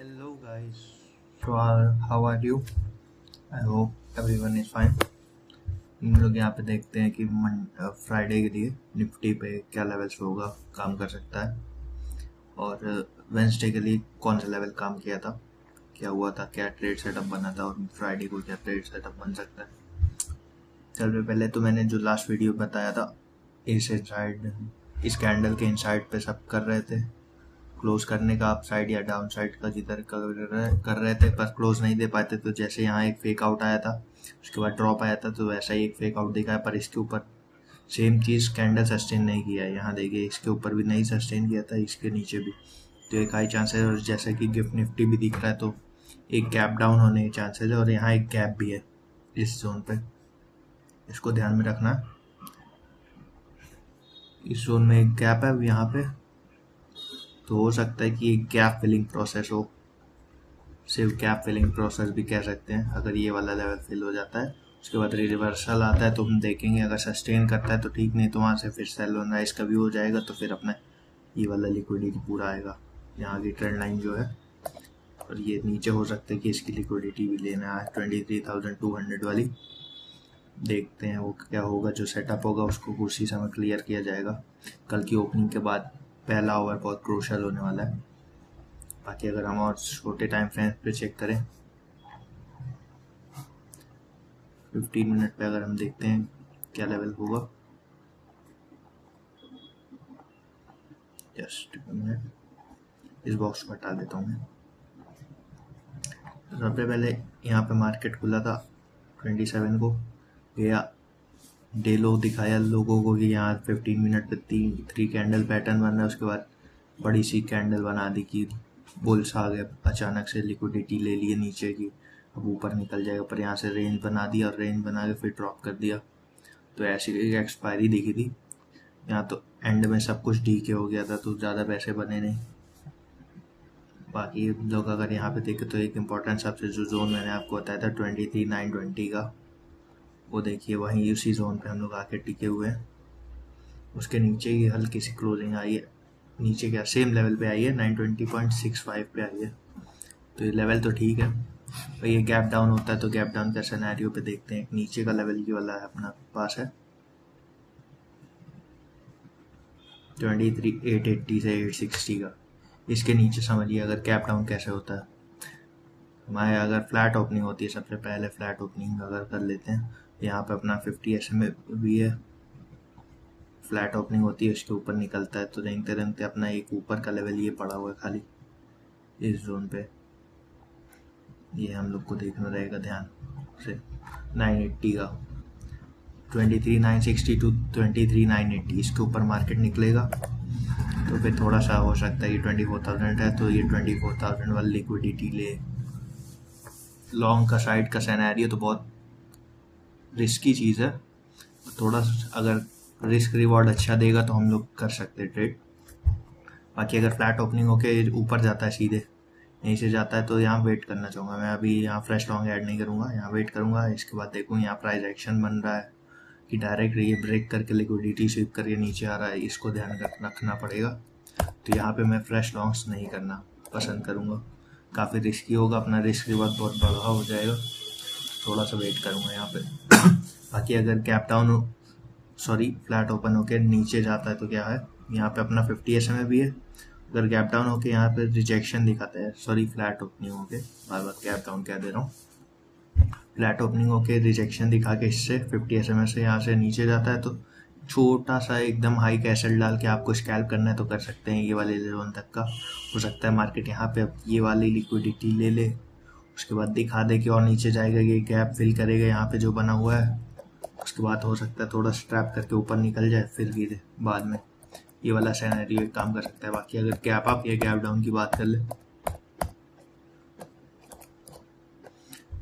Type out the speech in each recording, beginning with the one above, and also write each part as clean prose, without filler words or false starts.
Hello guys, so how are you? I hope everyone is fine. हम लोग यहाँ पे देखते हैं कि फ्राइडे के लिए निफ्टी पे क्या लेवल्स होगा, काम कर सकता है, और वेंसडे के लिए कौन सा लेवल काम किया था, क्या हुआ था, क्या ट्रेड सेटअप बना था, और फ्राइडे को क्या ट्रेड सेटअप बन सकता है। चल पहले तो मैंने जो लास्ट वीडियो बताया था, इस साइड इस कैंडल के इनसाइड पे सब कर रहे थे, क्लोज करने का अप साइड या डाउन साइड का जिधर कर रहे थे, पर क्लोज नहीं दे पाते। तो जैसे यहाँ एक फेक आउट आया था, उसके बाद ड्रॉप आया था, तो वैसा ही एक फेक आउट दिखा है, पर इसके ऊपर सेम चीज़ कैंडल सस्टेन नहीं किया है। यहाँ देखिए, इसके ऊपर भी नहीं सस्टेन किया था, इसके नीचे भी, तो एक हाई चांस है। और जैसा कि गिफ्ट निफ्टी भी दिख रहा है, तो एक गैप डाउन होने के चांसेस है, और यहाँ एक गैप भी है इस जोन पे, इसको ध्यान में रखना। इस जोन में एक गैप है यहाँ पे, तो हो सकता है कि एक गैप फिलिंग प्रोसेस हो, सिर्फ गैप फिलिंग प्रोसेस भी कह सकते हैं। अगर ये वाला लेवल फिल हो जाता है, उसके बाद रिवर्सल आता है, तो हम देखेंगे अगर सस्टेन करता है तो ठीक, नहीं तो वहाँ से फिर सेल ऑन राइज का भी हो जाएगा, तो फिर अपना ये वाला लिक्विडिटी पूरा आएगा, यहाँ की ट्रेंड लाइन जो है। और ये नीचे हो सकता है कि इसकी लिक्विडिटी भी लेना है 23,200 वाली। देखते हैं वो क्या होगा, जो सेटअप होगा उसको उसी समय क्लियर किया जाएगा। कल की ओपनिंग के बाद पहला ओवर बहुत क्रूशल होने वाला है। बाकी अगर हम और छोटे टाइम फ्रेम पे चेक करें, 15 मिनट पे अगर हम देखते हैं क्या लेवल होगा, जस्ट मिनट, इस बॉक्स को हटा देता हूँ मैं। सबसे पहले यहाँ पे मार्केट खुला था 27 को, गया डे लो दिखाया लोगों को कि यहाँ 15 मिनट पे 3 कैंडल पैटर्न बन रहा है। उसके बाद बड़ी सी कैंडल बना दी कि बुल्स आ गए, अचानक से लिक्विडिटी ले लिए नीचे की, अब ऊपर निकल जाएगा, पर यहाँ से रेंज बना दिया, और रेंज बना के फिर ड्रॉप कर दिया। तो ऐसी एक एक्सपायरी दिखी थी यहाँ, तो एंड में सब कुछ डी के हो गया था, तो ज़्यादा पैसे बने नहीं। बाकी लोग अगर यहाँ पे देखें तो एक इम्पोर्टेंट सबसे जो जोन मैंने आपको बताया था 23,920 का, वो देखिए वहीं उसी जोन पे हम लोग आके टिके हुए हैं। उसके नीचे ही हल्की सी क्लोजिंग आई है, नीचे क्या सेम लेवल पे आई है, 920.65 पे आई है, तो ये लेवल तो ठीक है। तो ये गैप डाउन होता है, तो गैप डाउन का सिनेरियो पे देखते हैं। नीचे का लेवल ये वाला है अपना पास है 23,880 से 860 का, इसके नीचे समझिए अगर गैप डाउन कैसे होता है। हमारे अगर फ्लैट ओपनिंग होती है, सबसे पहले फ्लैट ओपनिंग अगर कर लेते हैं, यहाँ पे अपना 50 SMA भी है, फ्लैट ओपनिंग होती है, उसके ऊपर निकलता है, तो रेंगते रेंगते अपना एक ऊपर का लेवल ये पड़ा हुआ है खाली इस जोन पे, ये हम लोग को देखना रहेगा ध्यान से। 980 का 23,960 टू 23,980, इसके ऊपर मार्केट निकलेगा तो फिर थोड़ा सा हो सकता है कि 24,000 है, तो ये 24,000 वाली लिक्विडिटी ले। लॉन्ग का साइड का सिनेरियो तो बहुत रिस्की चीज़ है, थोड़ा अगर रिस्क रिवॉर्ड अच्छा देगा तो हम लोग कर सकते हैं ट्रेड। बाकी अगर फ्लैट ओपनिंग होके ऊपर जाता है, सीधे यहीं से जाता है, तो यहाँ वेट करना चाहूँगा मैं। अभी यहाँ फ्रेश लॉन्ग ऐड नहीं करूँगा, यहाँ वेट करूँगा, इसके बाद देखूँ यहाँ प्राइस एक्शन बन रहा है कि डायरेक्ट ये ब्रेक करके लिक्विडिटी स्वीप करके नीचे आ रहा है, इसको ध्यान रखना पड़ेगा। तो यहाँ पे मैं फ्रेश लॉन्ग्स नहीं करना पसंद करूँगा, काफ़ी रिस्की होगा, अपना रिस्क रिवॉर्ड बहुत बड़ा हो जाएगा, थोड़ा सा वेट करूँगा यहाँ पे। बाकी अगर गैप डाउन फ्लैट ओपन होके नीचे जाता है तो क्या है, यहाँ पे अपना 50 SMA भी है। अगर गैप डाउन होके यहाँ पे रिजेक्शन दिखाता है, फ्लैट ओपनिंग होके, बार बार गैप डाउन कह दे रहा हूँ, फ्लैट ओपनिंग होके रिजेक्शन दिखा के इससे 50 SMA से यहाँ से नीचे जाता है, तो छोटा सा एकदम हाई कैसल डाल के आपको स्कैल्प करना है तो कर सकते हैं। ये वाले जोन तक का हो सकता है मार्केट यहाँ पे अब ये वाली लिक्विडिटी ले ले, उसके बाद दिखा दे कि और नीचे जाएगा, ये गैप फिल करेगा यहाँ पे जो बना हुआ है, उसके बाद हो सकता है थोड़ा स्ट्रैप करके ऊपर निकल जाए, फिर गिरे बाद में। ये वाला सिनेरियो काम कर सकता है। बाकी अगर गैप अप या गैप डाउन की बात कर ले,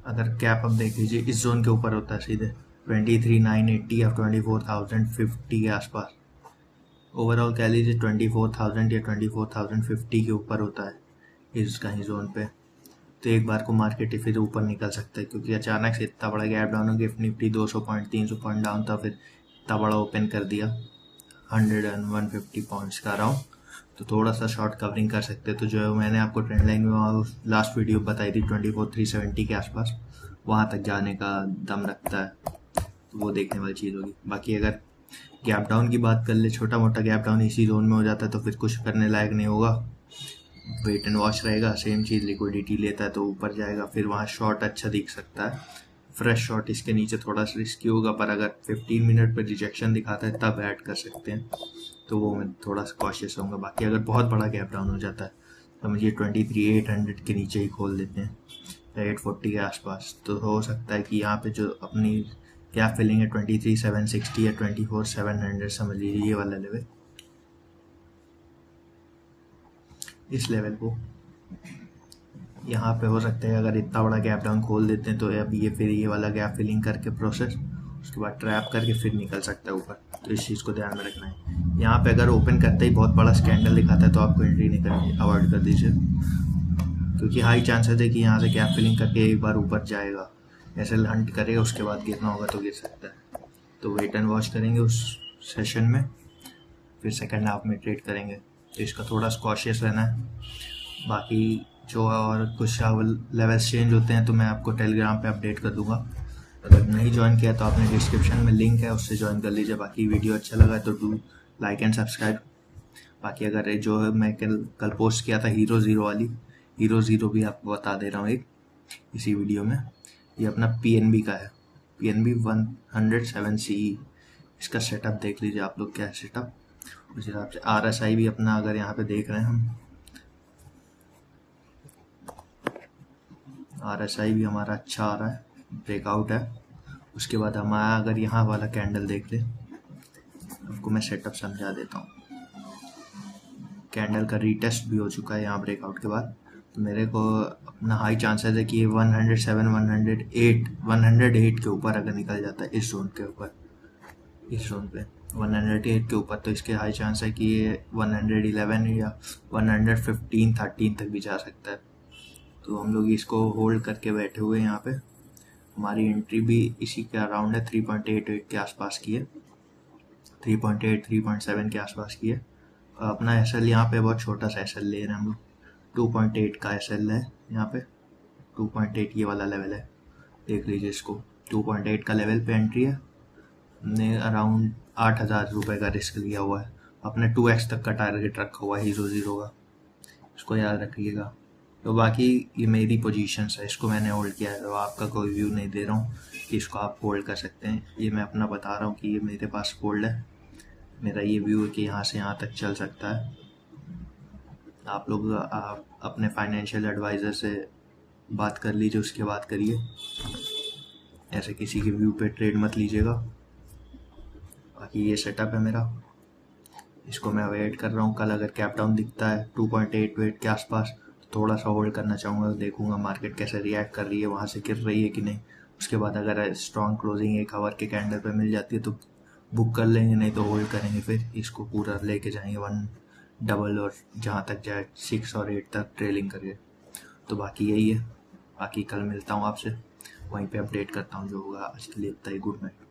अगर गैप अप देख लीजिए इस जोन के ऊपर होता है सीधे 23,980 या 24,050 के आसपास, ओवरऑल कह लीजिए 24,000 या 24,050 के ऊपर होता है इस कहीं जोन पे, तो एक बार को मार्केट फिर ऊपर निकल सकता है, क्योंकि अचानक से इतना बड़ा गैप डाउन हो गया। निफ्टी 200 पॉइंट 300 पॉइंट डाउन था, फिर इतना बड़ा ओपन कर दिया 100 and 150 पॉइंट्स का अराउंड, तो थोड़ा सा शॉर्ट कवरिंग कर सकते हैं। तो जो मैंने आपको ट्रेंड लाइन में वहाँ लास्ट वीडियो बताई थी 24,370 के आसपास, वहाँ तक जाने का दम रखता है, तो वो देखने वाली चीज़ होगी। बाकी अगर गैप डाउन की बात कर ले, छोटा मोटा गैप डाउन इसी जोन में हो जाता है तो फिर कुछ करने लायक नहीं होगा, वेट एंड वॉच रहेगा। सेम चीज़ लिक्विडिटी लेता है तो ऊपर जाएगा, फिर वहाँ शॉर्ट अच्छा दिख सकता है, फ्रेश शॉर्ट। इसके नीचे थोड़ा सा रिस्की होगा, पर अगर 15 मिनट पर रिजेक्शन दिखाता है तब ऐड कर सकते हैं, तो वो मैं थोड़ा सा कॉशियस होऊंगा। बाकी अगर बहुत बड़ा गैप डाउन हो जाता है तो मुझे 23,800 के नीचे ही खोल देते हैं या 840 के आसपास, तो हो सकता है कि यहाँ पे जो अपनी गैप फिलिंग है 23,760 या 24,700 समझ लीजिए, ये वाला लेवल, इस लेवल को यहाँ पे हो सकता है अगर इतना बड़ा गैप डाउन खोल देते हैं तो अब ये फिर ये वाला गैप फिलिंग करके प्रोसेस, उसके बाद ट्रैप करके फिर निकल सकता है ऊपर। तो इस चीज़ को ध्यान में रखना है। यहाँ पे अगर ओपन करते ही बहुत बड़ा स्कैंडल दिखाता है तो आपको एंट्री नहीं करनी, अवॉइड कर दीजिए, क्योंकि हाई चांसेस है कि यहाँ से गैप फिलिंग करके एक बार ऊपर जाएगा, ऐसे हंट करेगा, उसके बाद गिरना होगा तो गिर सकता है। तो वेट एंड वॉच करेंगे उस सेशन में, फिर सेकेंड हाफ में ट्रेड करेंगे, तो इसका थोड़ा कॉशियस रहना है। बाकी जो और कुछ लेवल्स चेंज होते हैं तो मैं आपको टेलीग्राम पे अपडेट कर दूंगा। अगर नहीं ज्वाइन किया तो आपने डिस्क्रिप्शन में लिंक है, उससे ज्वाइन कर लीजिए। बाकी वीडियो अच्छा लगा तो डू लाइक एंड सब्सक्राइब। बाकी अगर जो मैं कल पोस्ट किया था हीरो ज़ीरो भी आपको बता दे रहा हूँ एक इसी वीडियो में। ये अपना PNB का है, PNB 107 CE। इसका सेटअप देख लीजिए आप लोग, क्या है सेटअप, उस हिसाब से। RSI भी अपना अगर यहाँ पे देख रहे हैं हम, RSI भी हमारा अच्छा आ रहा है, ब्रेकआउट है। उसके बाद हमारा अगर यहाँ वाला कैंडल देख ले, आपको मैं सेटअप समझा देता हूँ। कैंडल का रीटेस्ट भी हो चुका है यहाँ ब्रेकआउट के बाद, तो मेरे को अपना हाई चांसेस है कि ये 107 108 के ऊपर अगर निकल जाता है इस जोन के ऊपर, इस जोन पे 108 के ऊपर, तो इसके हाई चांस है कि ये 111 या 115 13 तक भी जा सकता है। तो हम लोग इसको होल्ड करके बैठे हुए हैं यहाँ पे। हमारी एंट्री भी इसी के अराउंड है, 3.88 के आसपास की है, 3.8 3.7 के आसपास की है। अपना SL यहाँ पे बहुत छोटा सा SL ले रहे हैं हम लोग, 2.8 का SL है यहाँ पे, 2.8 ये वाला लेवल है, देख लीजिए इसको। 2.8 का लेवल पे एंट्री है, हमने अराउंड 8,000 रुपये का रिस्क लिया हुआ है। अपने 2x तक का टारगेट रखा हुआ है हीरो ज़ीरो का, इसको याद रखिएगा। तो बाकी ये मेरी पोजीशंस है, इसको मैंने होल्ड किया है, तो आपका कोई व्यू नहीं दे रहा हूँ कि इसको आप होल्ड कर सकते हैं। ये मैं अपना बता रहा हूँ कि ये मेरे पास होल्ड है, मेरा ये व्यू है कि यहाँ से यहाँ तक चल सकता है। आप लोग अपने फाइनेंशियल एडवाइज़र से बात कर लीजिए, उसके बाद करिए, ऐसे किसी के व्यू पे ट्रेड मत लीजिएगा। बाकी ये सेटअप है मेरा, इसको मैं वेट कर रहा हूँ। कल अगर कैप डाउन दिखता है 2.88 के आसपास तो थोड़ा सा होल्ड करना चाहूँगा, देखूँगा मार्केट कैसे रिएक्ट कर रही है, वहाँ से गिर रही है कि नहीं। उसके बाद अगर स्ट्रॉन्ग क्लोजिंग 1 आवर के कैंडल पे मिल जाती है तो बुक कर लेंगे, नहीं तो होल्ड करेंगे, फिर इसको पूरा लेके जाएंगे 1 डबल और जहाँ तक जाए 6 और 8 तक ट्रेलिंग करके। तो बाकी यही है, बाकी कल मिलता हूँ आपसे, वहीं पे अपडेट करता हूँ जो होगा। आज के लिए इतना ही, गुड नाइट।